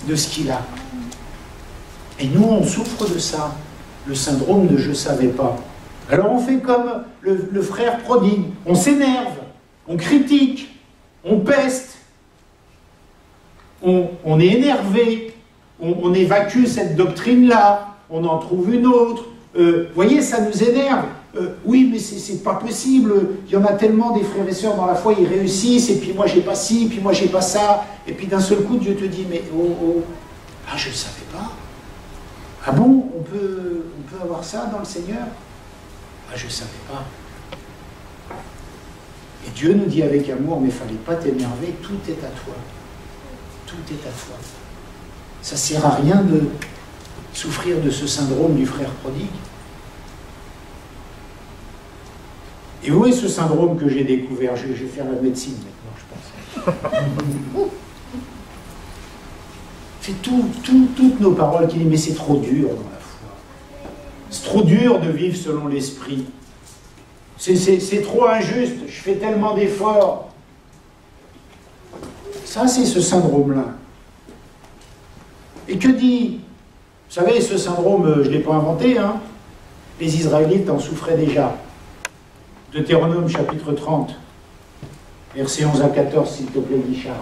de ce qu'il a. Et nous, on souffre de ça, le syndrome de « je ne savais pas ». Alors on fait comme le frère prodigue, on s'énerve, on critique, on peste, on est énervé, on évacue cette doctrine-là, on en trouve une autre. Vous voyez, ça nous énerve. Oui, mais c'est pas possible, il y en a tellement des frères et sœurs dans la foi, ils réussissent, et puis moi j'ai pas ci, puis moi j'ai pas ça, et puis d'un seul coup Dieu te dit, mais ah je ne savais pas. Ah bon, on peut avoir ça dans le Seigneur? Ah, je ne savais pas. Et Dieu nous dit avec amour, mais il ne fallait pas t'énerver, tout est à toi. Tout est à toi. Ça ne sert à rien de souffrir de ce syndrome du frère prodigue. Et où est ce syndrome que j'ai découvert? Je vais faire la médecine maintenant, je pense. C'est toutes nos paroles qui disent, mais c'est trop dur dans la foi. C'est trop dur de vivre selon l'esprit. C'est trop injuste, je fais tellement d'efforts. Ça, c'est ce syndrome-là. Et que dit? Vous savez, ce syndrome, je ne l'ai pas inventé, hein. Les Israélites en souffraient déjà. Deutéronome chapitre 30, versets 11 à 14, s'il te plaît, dit Charles.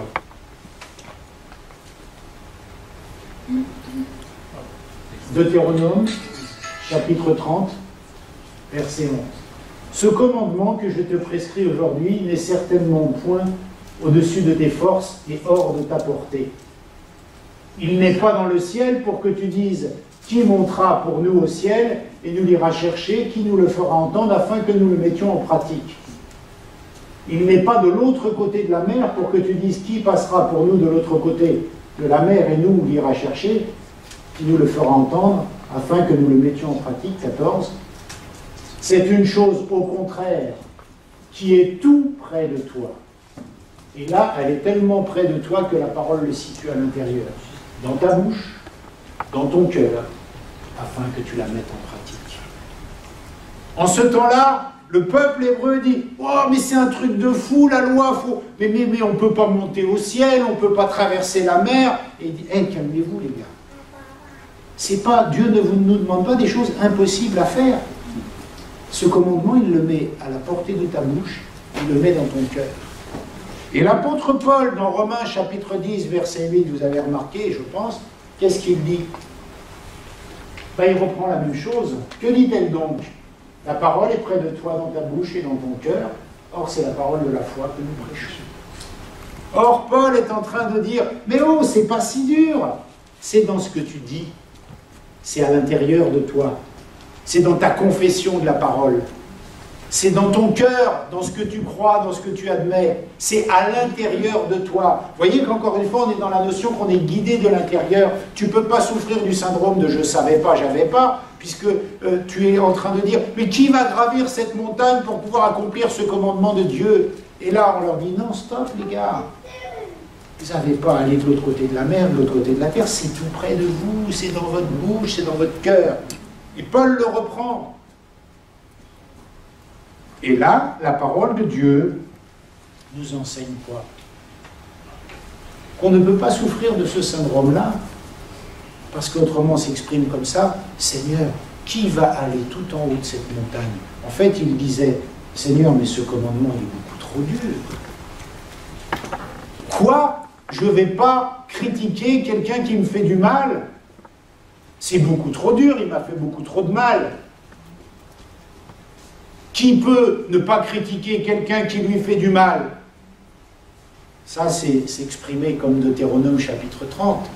Deutéronome, chapitre 30, verset 11. Ce commandement que je te prescris aujourd'hui n'est certainement point au-dessus de tes forces et hors de ta portée. Il n'est pas dans le ciel pour que tu dises « Qui montera pour nous au ciel et nous l'ira chercher, qui nous le fera entendre afin que nous le mettions en pratique ?» Il n'est pas de l'autre côté de la mer pour que tu dises « Qui passera pour nous de l'autre côté de la mer et nous l'ira chercher, qui nous le fera entendre afin que nous le mettions en pratique ?» 14. C'est une chose au contraire qui est tout près de toi. Et là, elle est tellement près de toi que la parole le situe à l'intérieur, dans ta bouche, dans ton cœur, afin que tu la mettes en pratique. En ce temps-là, le peuple hébreu dit « Oh, mais c'est un truc de fou, la loi, faut... mais on ne peut pas monter au ciel, on ne peut pas traverser la mer. » Et il dit « Hey, calmez-vous les gars. C'est pas, Dieu ne nous demande pas des choses impossibles à faire. Ce commandement, il le met à la portée de ta bouche, il le met dans ton cœur. » Et l'apôtre Paul, dans Romains chapitre 10, verset 8, vous avez remarqué, je pense, qu'est-ce qu'il dit? Ben, il reprend la même chose. Que dit-elle donc? La parole est près de toi dans ta bouche et dans ton cœur. Or, c'est la parole de la foi que nous prêchons. Or, Paul est en train de dire, mais oh, c'est pas si dur. C'est dans ce que tu dis. C'est à l'intérieur de toi. C'est dans ta confession de la parole. C'est dans ton cœur, dans ce que tu crois, dans ce que tu admets. C'est à l'intérieur de toi. Vous voyez qu'encore une fois, on est dans la notion qu'on est guidé de l'intérieur. Tu ne peux pas souffrir du syndrome de « je ne savais pas, j'avais pas », puisque tu es en train de dire « mais qui va gravir cette montagne pour pouvoir accomplir ce commandement de Dieu ?» Et là, on leur dit « non, stop les gars. Vous n'avez pas à aller de l'autre côté de la mer, de l'autre côté de la terre. C'est tout près de vous, c'est dans votre bouche, c'est dans votre cœur. » Et Paul le reprend. Et là, la parole de Dieu nous enseigne quoi? Qu'on ne peut pas souffrir de ce syndrome-là, parce qu'autrement s'exprime comme ça, Seigneur, qui va aller tout en haut de cette montagne? En fait, il disait, Seigneur, mais ce commandement il est beaucoup trop dur. Quoi? Je ne vais pas critiquer quelqu'un qui me fait du mal? C'est beaucoup trop dur, il m'a fait beaucoup trop de mal. Qui peut ne pas critiquer quelqu'un qui lui fait du mal? Ça, c'est exprimé comme Deutéronome chapitre 30.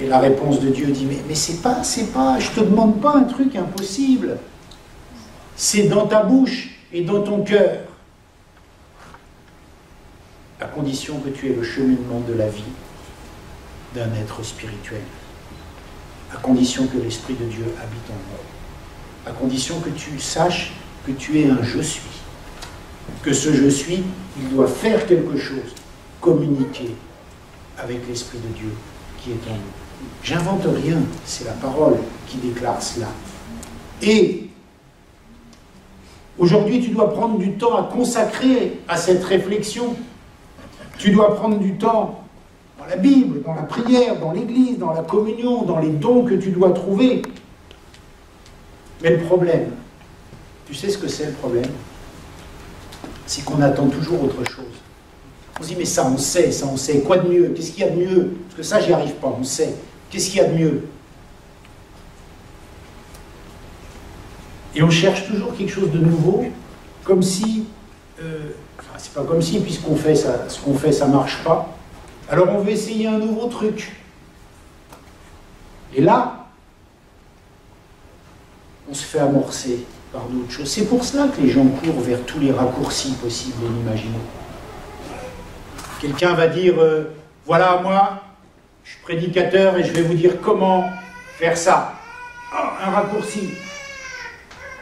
Et la réponse de Dieu dit, mais c'est pas, je te demande pas un truc impossible. C'est dans ta bouche et dans ton cœur. À condition que tu aies le cheminement de la vie d'un être spirituel. À condition que l'Esprit de Dieu habite en moi. À condition que tu saches que tu es un « je suis ». Que ce « je suis », il doit faire quelque chose, communiquer avec l'Esprit de Dieu qui est en nous. J'invente rien, c'est la parole qui déclare cela. Et aujourd'hui, tu dois prendre du temps à consacrer à cette réflexion. Tu dois prendre du temps dans la Bible, dans la prière, dans l'Église, dans la communion, dans les dons que tu dois trouver. Mais le problème, tu sais ce que c'est le problème? C'est qu'on attend toujours autre chose. On se dit, mais ça on sait, quoi de mieux? Qu'est-ce qu'il y a de mieux? Parce que ça, j'y arrive pas, on sait. Qu'est-ce qu'il y a de mieux? Et on cherche toujours quelque chose de nouveau, comme si, enfin, c'est pas comme si, puisqu'on fait ça, ce qu'on fait, ça marche pas. Alors on veut essayer un nouveau truc. Et là, on se fait amorcer par d'autres choses. C'est pour cela que les gens courent vers tous les raccourcis possibles et inimaginés. Quelqu'un va dire, voilà, moi, je suis prédicateur et je vais vous dire comment faire ça. Oh, un raccourci.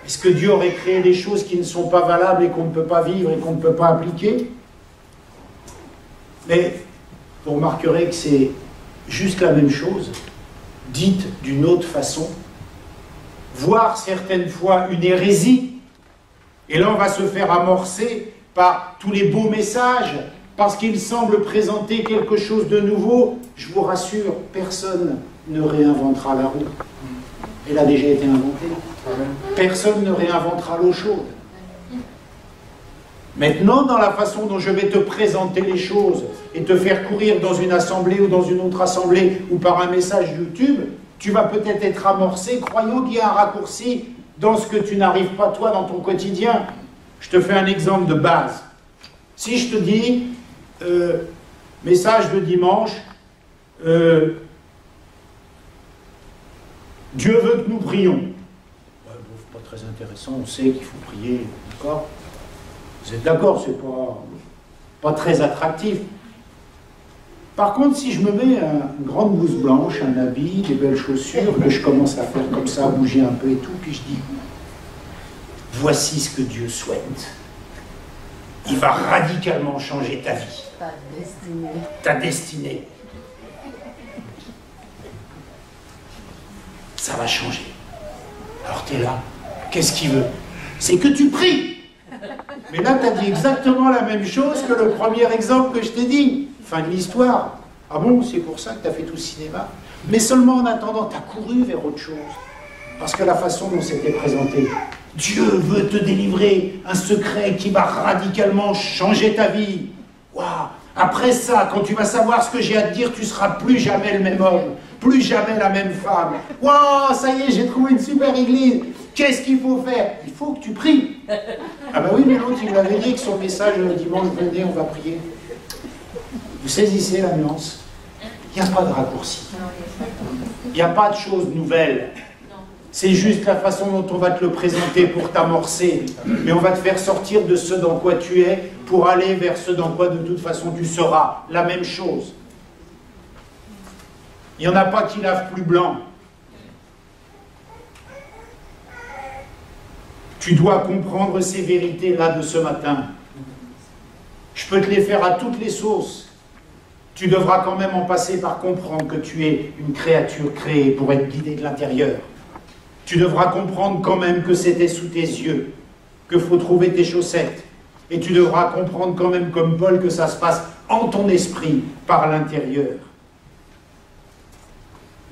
Est-ce que Dieu aurait créé des choses qui ne sont pas valables et qu'on ne peut pas vivre et qu'on ne peut pas appliquer? Mais vous remarquerez que c'est juste la même chose, dite d'une autre façon, voire certaines fois une hérésie. Et là, on va se faire amorcer par tous les beaux messages, parce qu'il semble présenter quelque chose de nouveau. Je vous rassure, personne ne réinventera la roue. Elle a déjà été inventée. Personne ne réinventera l'eau chaude. Maintenant, dans la façon dont je vais te présenter les choses et te faire courir dans une assemblée ou dans une autre assemblée ou par un message YouTube, Tu vas peut-être être amorcé, croyant qu'il y a un raccourci dans ce que tu n'arrives pas toi dans ton quotidien. Je te fais un exemple de base. Si je te dis, message de dimanche, Dieu veut que nous prions. Ouais, bon, pas très intéressant, on sait qu'il faut prier, d'accord? Vous êtes d'accord, c'est pas très attractif. Par contre, si je me mets une grande blouse blanche, un habit, des belles chaussures, que je commence à faire comme ça, à bouger un peu et tout, puis je dis, voici ce que Dieu souhaite. Il va radicalement changer ta vie. Ta destinée. Ça va changer. Alors tu es là. Qu'est-ce qu'il veut? C'est que tu pries. Mais là, tu as dit exactement la même chose que le premier exemple que je t'ai dit. Fin de l'histoire. Ah bon, c'est pour ça que tu as fait tout le cinéma? Mais seulement en attendant, tu as couru vers autre chose. Parce que la façon dont c'était présenté, Dieu veut te délivrer un secret qui va radicalement changer ta vie. Waouh! Après ça, quand tu vas savoir ce que j'ai à te dire, tu ne seras plus jamais le même homme, plus jamais la même femme. Waouh, ça y est, j'ai trouvé une super église. Qu'est-ce qu'il faut faire? Il faut que tu pries. Ah ben oui, mais l'autre, il m'avait dit que son message le dimanche, venez, on va prier. Vous saisissez la nuance? Il n'y a pas de raccourci. Il n'y a pas de choses nouvelles. C'est juste la façon dont on va te le présenter pour t'amorcer. Mais on va te faire sortir de ce dans quoi tu es pour aller vers ce dans quoi de toute façon tu seras. La même chose. Il n'y en a pas qui lavent plus blanc. Tu dois comprendre ces vérités-là de ce matin. Je peux te les faire à toutes les sauces. Tu devras quand même en passer par comprendre que tu es une créature créée pour être guidée de l'intérieur. Tu devras comprendre quand même que c'était sous tes yeux, qu'il faut trouver tes chaussettes. Et tu devras comprendre quand même, comme Paul, que ça se passe en ton esprit, par l'intérieur.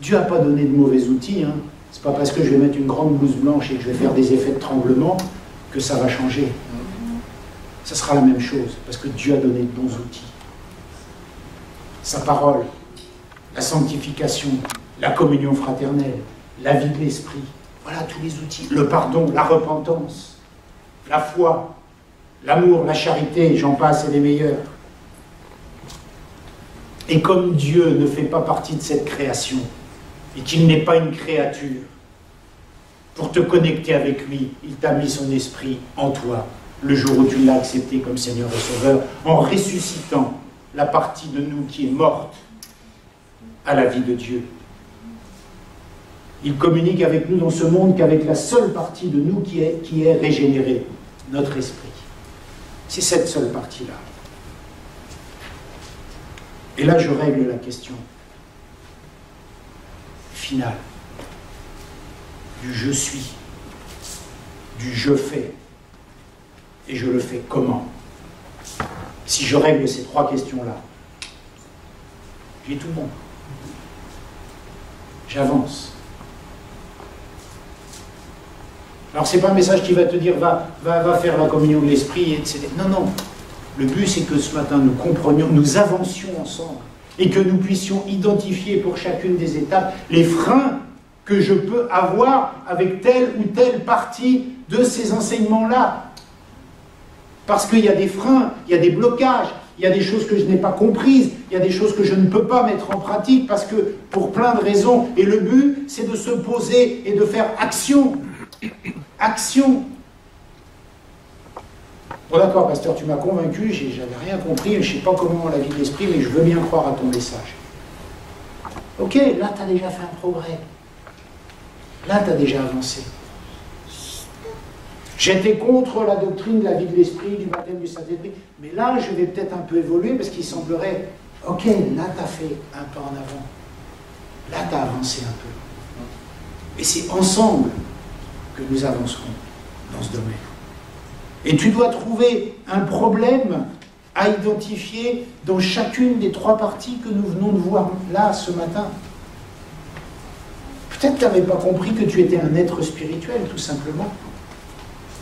Dieu n'a pas donné de mauvais outils. Hein. C'est pas parce que je vais mettre une grande blouse blanche et que je vais faire des effets de tremblement que ça va changer. Ça sera la même chose, parce que Dieu a donné de bons outils. Sa parole, la sanctification, la communion fraternelle, la vie de l'esprit. Voilà tous les outils. Le pardon, la repentance, la foi, l'amour, la charité, j'en passe, et les meilleurs. Et comme Dieu ne fait pas partie de cette création, et qu'il n'est pas une créature, pour te connecter avec lui, il t'a mis son esprit en toi, le jour où tu l'as accepté comme Seigneur et Sauveur, en ressuscitant la partie de nous qui est morte à la vie de Dieu. Il communique avec nous dans ce monde qu'avec la seule partie de nous qui est régénérée, notre esprit. C'est cette seule partie-là. Et là, je règle la question finale du je suis, du je fais, et je le fais comment? Si je règle ces trois questions-là, j'ai tout bon. J'avance. Alors, ce n'est pas un message qui va te dire va faire la communion de l'esprit, etc. Non, non. Le but, c'est que ce matin, nous comprenions, nous avancions ensemble et que nous puissions identifier pour chacune des étapes les freins que je peux avoir avec telle ou telle partie de ces enseignements-là. Parce qu'il y a des freins, il y a des blocages, il y a des choses que je n'ai pas comprises, il y a des choses que je ne peux pas mettre en pratique parce que, pour plein de raisons, et le but, c'est de se poser et de faire action. Action. Bon d'accord, pasteur, tu m'as convaincu, j'avais rien compris, je ne sais pas comment la vie de l'esprit, mais je veux bien croire à ton message. Ok, là tu as déjà fait un progrès. Là tu as déjà avancé. J'étais contre la doctrine de la vie de l'esprit, du baptême du Saint-Esprit, mais là je vais peut-être un peu évoluer parce qu'il semblerait, ok, là tu as fait un pas en avant. Là tu as avancé un peu. Et c'est ensemble que nous avancerons dans ce domaine. Et tu dois trouver un problème à identifier dans chacune des trois parties que nous venons de voir là ce matin. Peut-être que tu n'avais pas compris que tu étais un être spirituel, tout simplement.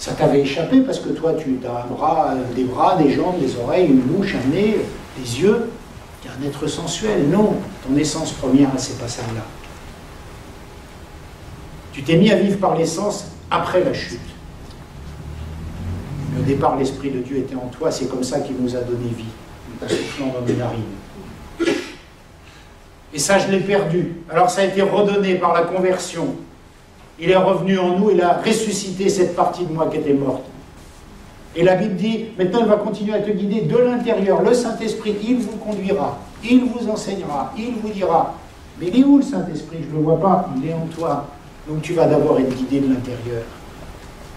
Ça t'avait échappé parce que toi, tu as un bras, des bras, des jambes, des oreilles, une bouche, un nez, des yeux. Tu es un être sensuel. Non, ton essence première, c'est pas celle-là. Tu t'es mis à vivre par l'essence après la chute. Mais au départ, l'Esprit de Dieu était en toi, c'est comme ça qu'il nous a donné vie, en soufflant dans nos narines. Et ça, je l'ai perdu. Alors ça a été redonné par la conversion. Il est revenu en nous, il a ressuscité cette partie de moi qui était morte. Et la Bible dit, maintenant il va continuer à te guider de l'intérieur. Le Saint-Esprit, il vous conduira, il vous enseignera, il vous dira. Mais il est où le Saint-Esprit? Je ne le vois pas, il est en toi. Donc tu vas d'abord être guidé de l'intérieur.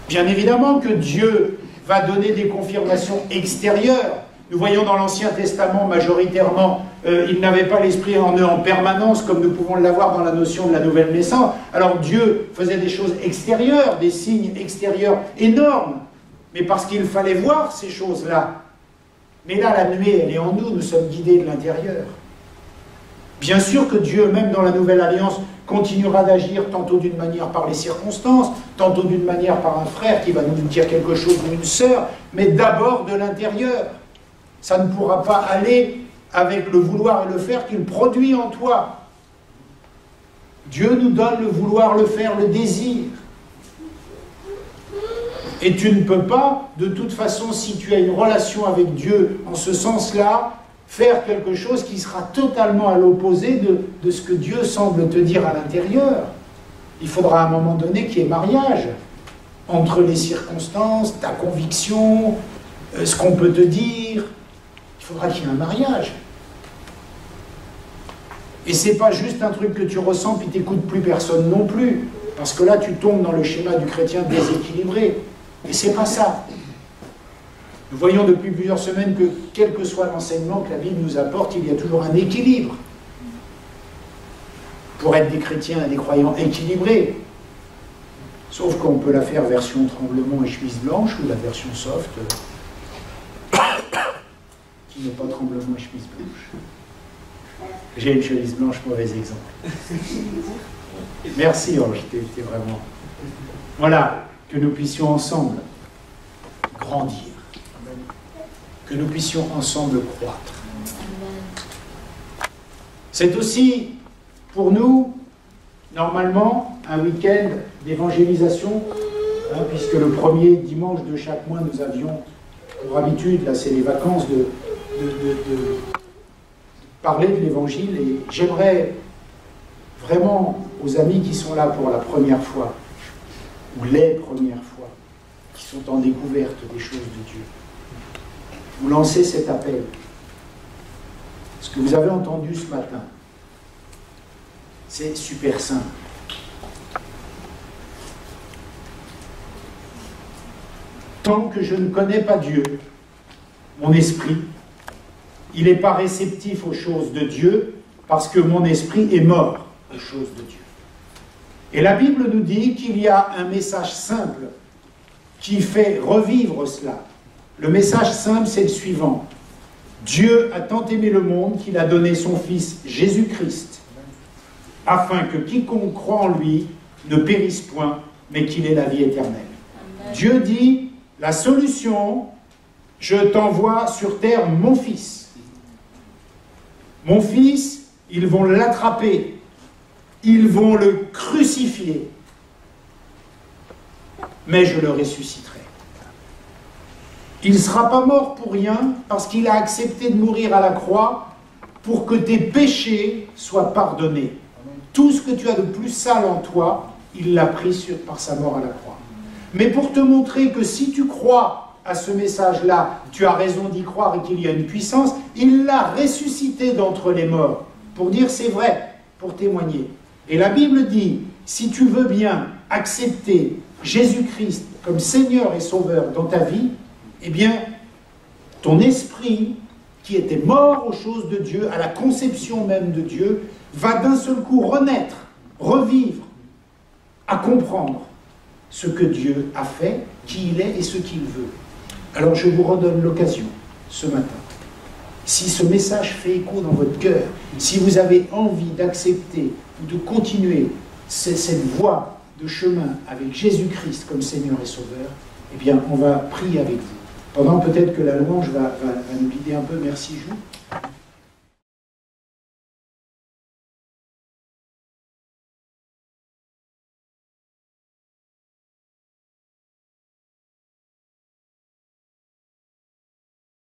Bien évidemment que Dieu va donner des confirmations extérieures. Nous voyons dans l'Ancien Testament majoritairement, ils n'avaient pas l'Esprit en eux en permanence, comme nous pouvons l'avoir dans la notion de la nouvelle naissance. Alors Dieu faisait des choses extérieures, des signes extérieurs énormes, mais parce qu'il fallait voir ces choses-là. Mais là, la nuée, elle est en nous, nous sommes guidés de l'intérieur. Bien sûr que Dieu, même dans la Nouvelle Alliance, continuera d'agir tantôt d'une manière par les circonstances, tantôt d'une manière par un frère qui va nous dire quelque chose ou une sœur, mais d'abord de l'intérieur. Ça ne pourra pas aller avec le vouloir et le faire qu'il produit en toi. Dieu nous donne le vouloir, le faire, le désir. Et tu ne peux pas, de toute façon, si tu as une relation avec Dieu en ce sens-là, faire quelque chose qui sera totalement à l'opposé de ce que Dieu semble te dire à l'intérieur. Il faudra à un moment donné qu'il y ait mariage entre les circonstances, ta conviction, ce qu'on peut te dire. Il faudra qu'il y ait un mariage. Et c'est pas juste un truc que tu ressens puis t'écoutes plus personne non plus. Parce que là, tu tombes dans le schéma du chrétien déséquilibré. Et c'est pas ça. Nous voyons depuis plusieurs semaines que, quel que soit l'enseignement que la Bible nous apporte, il y a toujours un équilibre. Pour être des chrétiens et des croyants équilibrés. Sauf qu'on peut la faire version tremblement et chemise blanche, ou la version soft, qui n'est pas tremblement et chemise blanche. J'ai une chemise blanche, mauvais exemple. Merci Ange, t'es vraiment... Voilà, que nous puissions ensemble grandir. Que nous puissions ensemble croître. C'est aussi, pour nous, normalement, un week-end d'évangélisation, puisque le premier dimanche de chaque mois, nous avions pour habitude, là c'est les vacances, de parler de l'évangile. Et j'aimerais vraiment, aux amis qui sont là pour la première fois, ou les premières fois, qui sont en découverte des choses de Dieu, vous lancez cet appel. Ce que vous avez entendu ce matin, c'est super simple. Tant que je ne connais pas Dieu, mon esprit, il n'est pas réceptif aux choses de Dieu, parce que mon esprit est mort aux choses de Dieu. Et la Bible nous dit qu'il y a un message simple qui fait revivre cela. Le message simple, c'est le suivant. Dieu a tant aimé le monde qu'il a donné son Fils Jésus-Christ, afin que quiconque croit en lui ne périsse point, mais qu'il ait la vie éternelle. Amen. Dieu dit, la solution, je t'envoie sur terre mon Fils. Mon Fils, ils vont l'attraper, ils vont le crucifier, mais je le ressusciterai. Il ne sera pas mort pour rien, parce qu'il a accepté de mourir à la croix pour que tes péchés soient pardonnés. Tout ce que tu as de plus sale en toi, il l'a pris par sa mort à la croix. Mais pour te montrer que si tu crois à ce message-là, tu as raison d'y croire et qu'il y a une puissance, il l'a ressuscité d'entre les morts, pour dire c'est vrai, pour témoigner. Et la Bible dit, si tu veux bien accepter Jésus-Christ comme Seigneur et Sauveur dans ta vie, eh bien, ton esprit, qui était mort aux choses de Dieu, à la conception même de Dieu, va d'un seul coup renaître, revivre, à comprendre ce que Dieu a fait, qui il est et ce qu'il veut. Alors je vous redonne l'occasion, ce matin, si ce message fait écho dans votre cœur, si vous avez envie d'accepter ou de continuer cette voie de chemin avec Jésus-Christ comme Seigneur et Sauveur, eh bien, on va prier avec vous. Pendant peut-être que la louange va nous guider un peu. Merci, Jules.